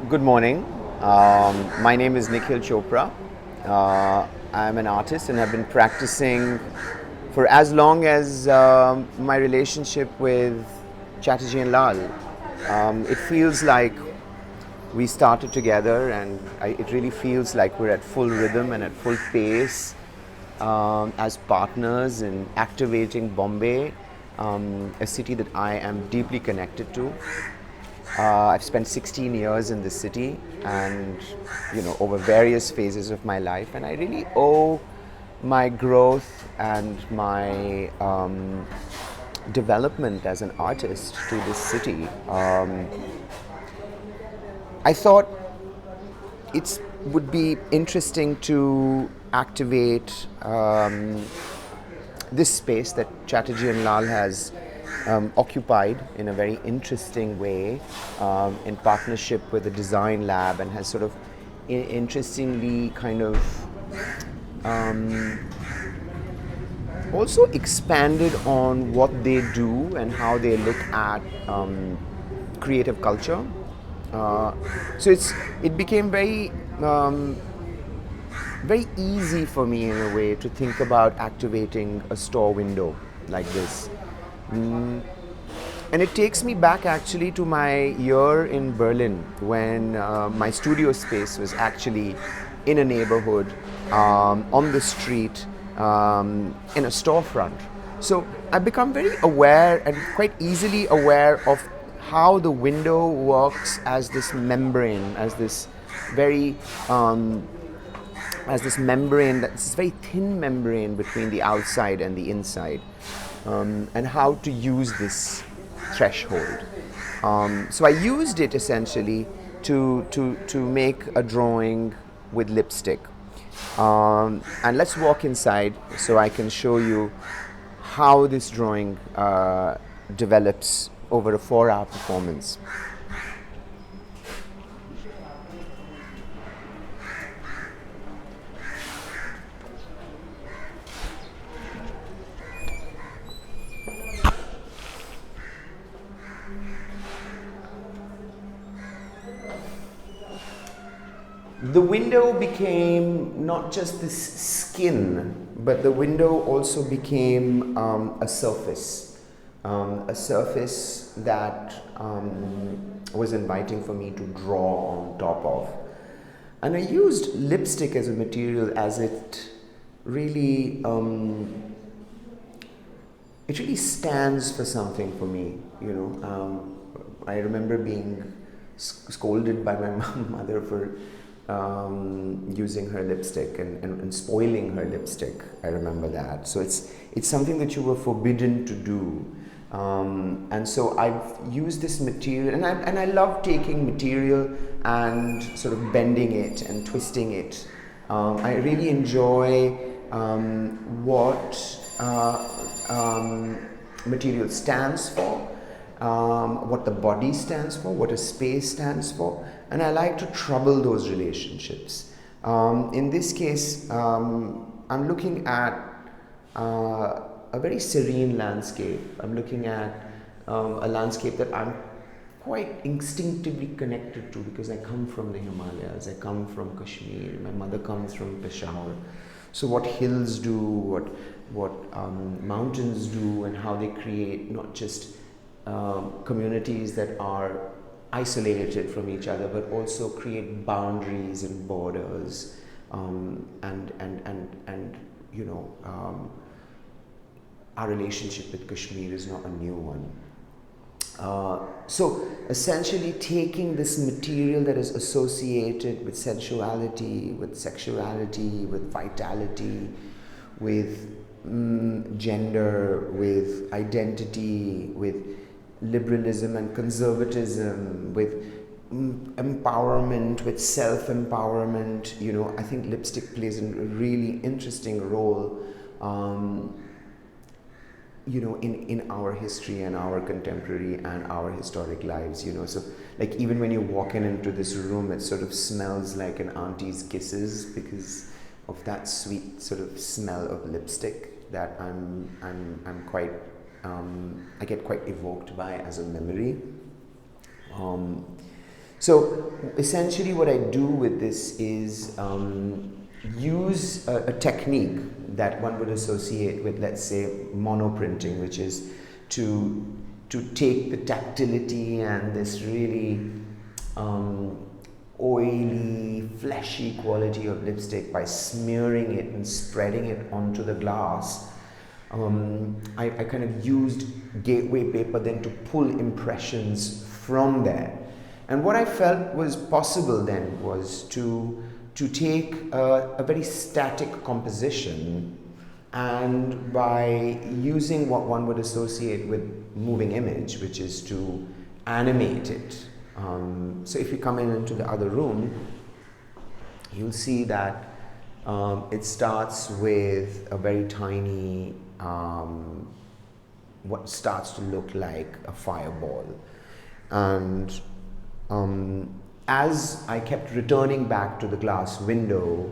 Good morning. My name is Nikhil Chopra. I'm an artist and I've been practicing for as long as my relationship with Chatterjee and Lal. It feels like we started together, and it really feels like we're at full rhythm and at full pace as partners in activating Bombay, a city that I am deeply connected to. I've spent 16 years in this city, and over various phases of my life, and I really owe my growth and my development as an artist to this city. I thought it would be interesting to activate this space that Chatterjee and Lal has occupied in a very interesting way, in partnership with the design lab, and has sort of interestingly kind of also expanded on what they do and how they look at creative culture. So it became very easy for me in a way to think about activating a store window like this. And it takes me back actually to my year in Berlin when my studio space was actually in a neighborhood, on the street, in a storefront. So I've become very aware and quite easily aware of how the window works as this membrane, as this very as this membrane, this very thin membrane between the outside and the inside, and how to use this threshold. So I used it essentially to make a drawing with lipstick. And let's walk inside so I can show you how this drawing develops over a 4-hour performance. The window became not just this skin, but the window also became a surface that was inviting for me to draw on top of. And I used lipstick as a material as really it really stands for something for me. I remember being scolded by my mother for using her lipstick and spoiling her lipstick. I remember that. So it's something that you were forbidden to do. And so I've used this material, and I love taking material and sort of bending it and twisting it. I really enjoy what material stands for, what the body stands for, what a space stands for, and I like to trouble those relationships. In this case, I'm looking at a very serene landscape. I'm looking at a landscape that I'm quite instinctively connected to because I come from the Himalayas, I come from Kashmir, my mother comes from Peshawar. So what hills do, what mountains do, and how they create not just communities that are isolated from each other, but also create boundaries and borders, and our relationship with Kashmir is not a new one. So essentially taking this material that is associated with sensuality, with sexuality, with vitality, with gender, with identity, with liberalism and conservatism, with empowerment, with self-empowerment. I think lipstick plays a really interesting role in our history and our contemporary and our historic lives, So, like, even when you walk into this room, it sort of smells like an auntie's kisses because of that sweet sort of smell of lipstick that I'm quite, I get quite evoked by as a memory. So essentially what I do with this is use a technique that one would associate with, let's say, monoprinting, which is to take the tactility and this really oily, fleshy quality of lipstick by smearing it and spreading it onto the glass. I kind of used gateway paper then to pull impressions from there. And what I felt was possible then was to take a very static composition, and by using what one would associate with moving image, which is to animate it. So if you come into the other room, you'll see that it starts with a very tiny, what starts to look like a fireball. And as I kept returning back to the glass window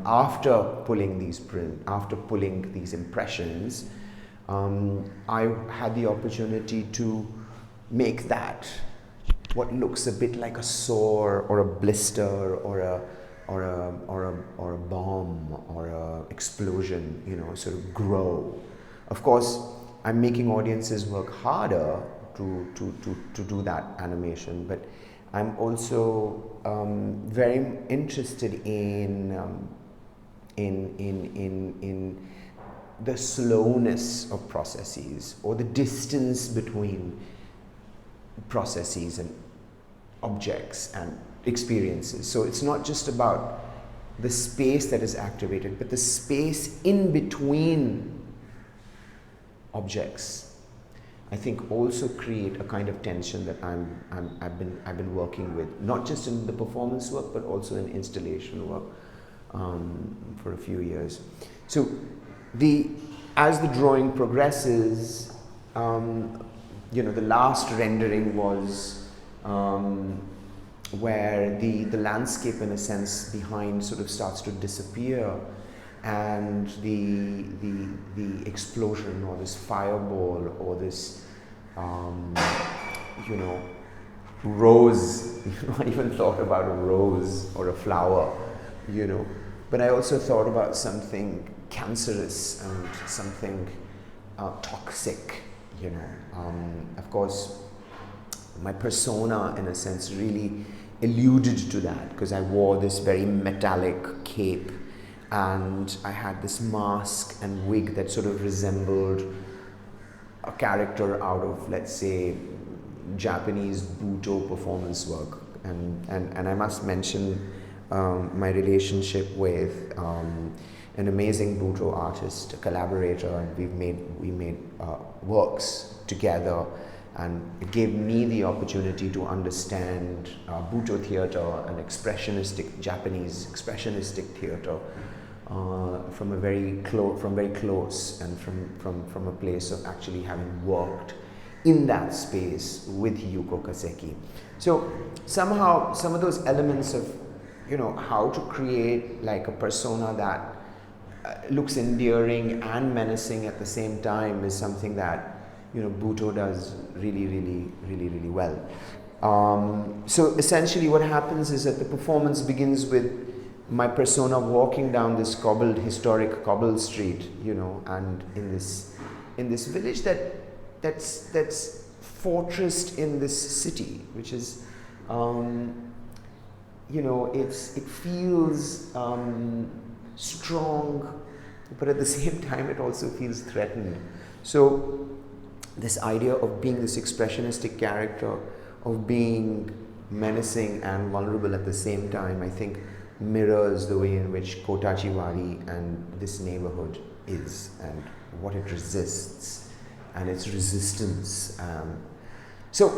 after pulling these impressions, I had the opportunity to make that what looks a bit like a sore or a blister or a bomb or a explosion, sort of grow. Of course, I'm making audiences work harder to do that animation, but I'm also very interested in the slowness of processes, or the distance between processes and objects and experiences. So it's not just about the space that is activated, but the space in between objects, I think, also create a kind of tension that I've been working with, not just in the performance work, but also in installation work for a few years. So as the drawing progresses, the last rendering was where the landscape, in a sense, behind sort of starts to disappear, and the explosion or this fireball or this rose. I even thought about a rose or a flower, but I also thought about something cancerous and something toxic. Of course, my persona, in a sense, really alluded to that, because I wore this very metallic cape and I had this mask and wig that sort of resembled a character out of, let's say, Japanese Buto performance work. And I must mention my relationship with an amazing Buto artist, a collaborator, and we made works together, and it gave me the opportunity to understand Buto theater and Japanese expressionistic theater from very close, and from a place of actually having worked in that space with Yuko Kaseki. So somehow some of those elements of how to create like a persona that looks endearing and menacing at the same time is something that Buto does really well. So essentially what happens is that the performance begins with my persona walking down this historic cobbled street, and in this village that's fortressed in this city, which is it feels strong, but at the same time it also feels threatened. So this idea of being this expressionistic character, of being menacing and vulnerable at the same time, I think mirrors the way in which Kotachiwari and this neighborhood is, and what it resists and its resistance. So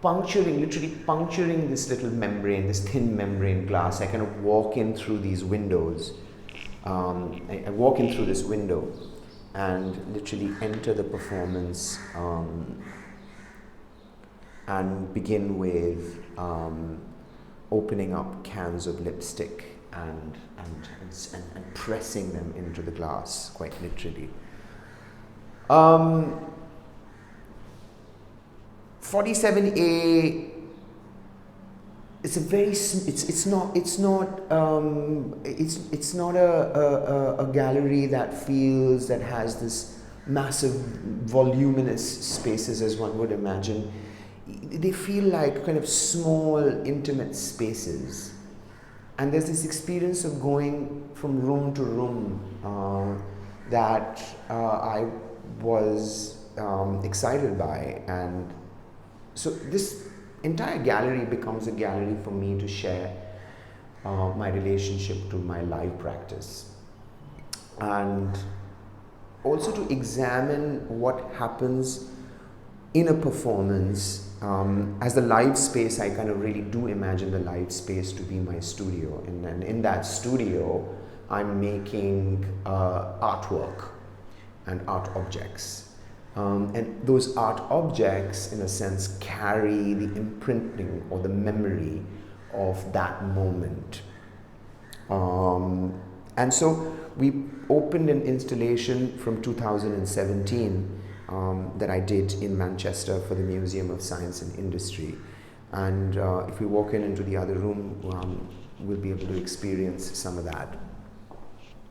literally puncturing this little membrane, this thin membrane glass, I kind of walk in through these windows. I walk in through this window and literally enter the performance and begin with opening up cans of lipstick and pressing them into the glass, quite literally. 47A it's a very it's not a gallery that feels that has this massive voluminous spaces as one would imagine. They feel like kind of small intimate spaces, and there's this experience of going from room to room that I was excited by. And so this entire gallery becomes a gallery for me to share my relationship to my live practice, and also to examine what happens in a performance. As the live space, I kind of really do imagine the live space to be my studio, and then in that studio I'm making artwork and art objects. And those art objects, in a sense, carry the imprinting or the memory of that moment. And so we opened an installation from 2017 that I did in Manchester for the Museum of Science and Industry. And if we walk into the other room, we'll be able to experience some of that.